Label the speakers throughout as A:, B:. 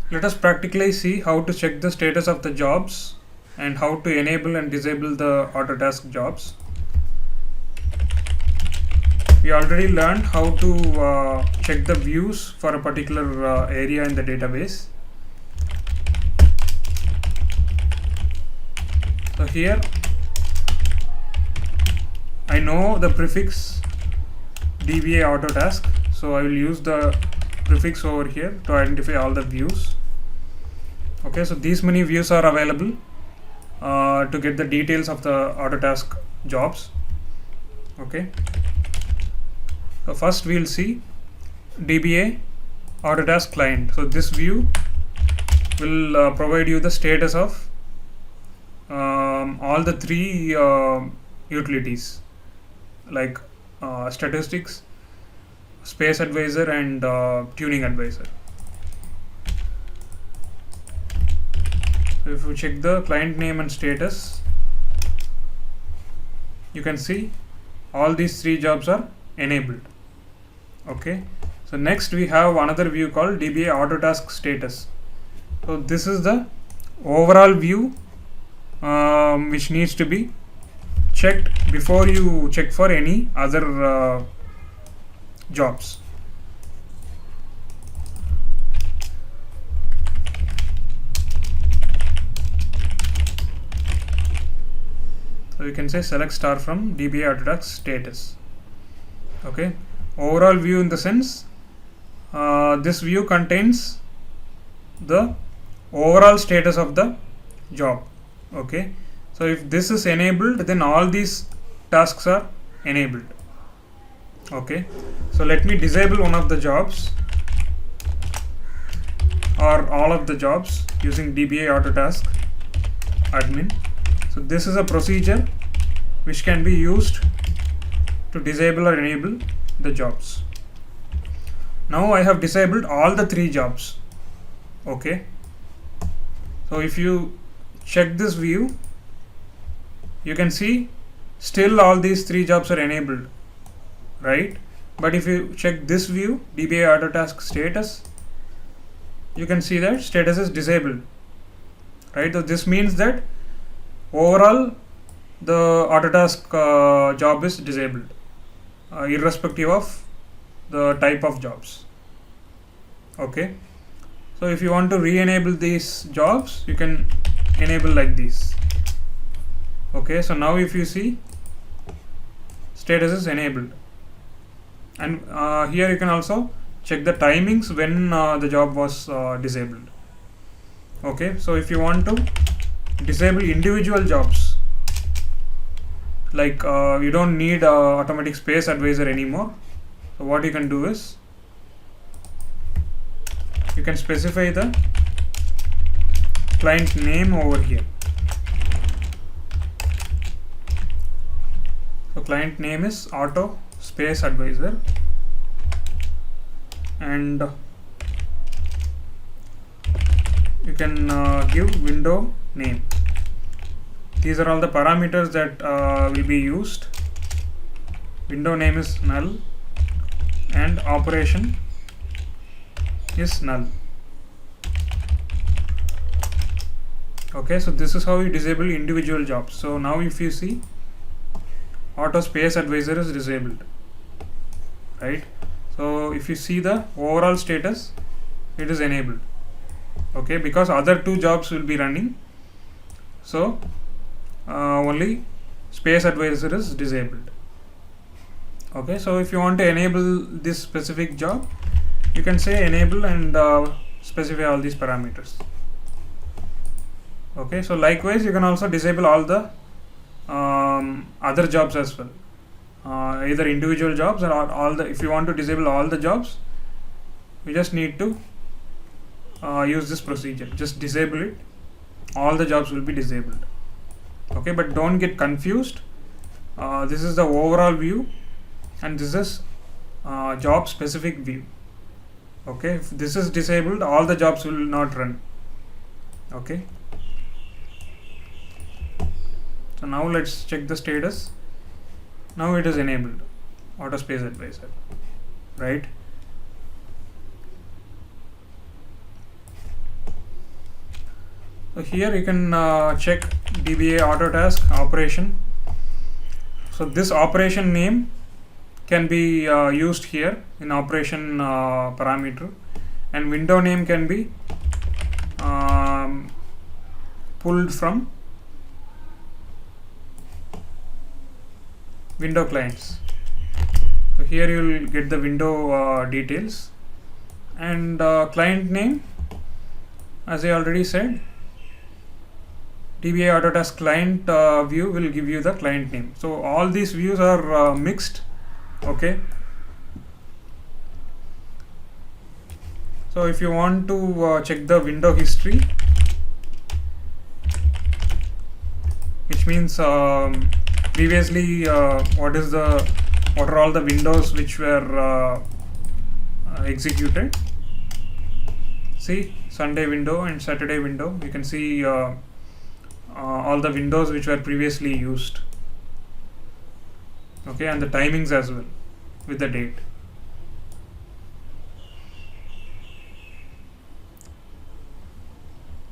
A: Let us practically see how to check the status of the jobs and how to enable and disable the Autotask jobs. We already learned how to check the views for a particular area in the database. So here I know the prefix DBA Autotask, so I will use the prefix over here to identify all the views. Okay, so these many views are available to get the details of the Autotask jobs. Okay, so first we will see DBA Autotask client. So this view will provide you the status of all the three utilities like statistics, space advisor, and tuning advisor. So if you check the client name and status, you can see all these three jobs are enabled. Okay, so next we have another view called DBA Autotask status. So this is the overall view which needs to be checked before you check for any other jobs. So you can say select star from DBA Autotask status. Okay, overall view in the sense this view contains the overall status of the job. Okay, so if this is enabled, then all these tasks are enabled. Okay, so let me disable one of the jobs or all of the jobs using DBA Autotask admin. So this is a procedure which can be used to disable or enable the jobs. Now I have disabled all the three jobs. Okay, so if you check this view, you can see still all these three jobs are enabled, right? But if you check this view, DBA Autotask status, you can see that status is disabled, right? So this means that overall the Autotask job is disabled, irrespective of the type of jobs. Okay, so if you want to re-enable these jobs, you can enable like this. Okay, so now if you see, status is enabled, and here you can also check the timings when the job was disabled. Okay, so if you want to disable individual jobs, like you don't need automatic space advisor anymore, so what you can do is you can specify the client name over here. So client name is auto space advisor, and you can give window name. These are all the parameters that will be used. Window name is null and operation is null. Okay, so this is how you disable individual jobs. So now if you see, auto space advisor is disabled, right? So if you see the overall status, it is enabled. Okay, because other two jobs will be running, so only space advisor is disabled. Okay, so if you want to enable this specific job, you can say enable and specify all these parameters. Okay, so likewise you can also disable all the other jobs as well, either individual jobs or all the. If you want to disable all the jobs, you just need to use this procedure. Just disable it, all the jobs will be disabled. Okay, but don't get confused. This is the overall view and this is job specific view. Okay, if this is disabled, all the jobs will not run. Okay, so now let's check the status. Now it is enabled, auto space advisor, right? So here you can check DBA Autotask operation. So this operation name can be used here in operation parameter, and window name can be pulled from window clients. So here you will get the window details, and client name, as I already said, DBA Autotask client view will give you the client name. So all these views are mixed. Okay. So if you want to check the window history, which means previously what are all the windows which were executed. See, Sunday window and Saturday window. You can see all the windows which were previously used. Okay, and the timings as well with the date.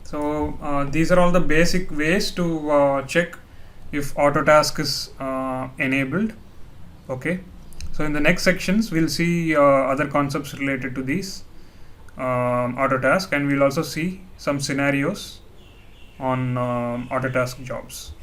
A: So these are all the basic ways to check if Autotask is enabled. Okay, so in the next sections we'll see other concepts related to these Autotask, and we'll also see some scenarios on Autotask jobs.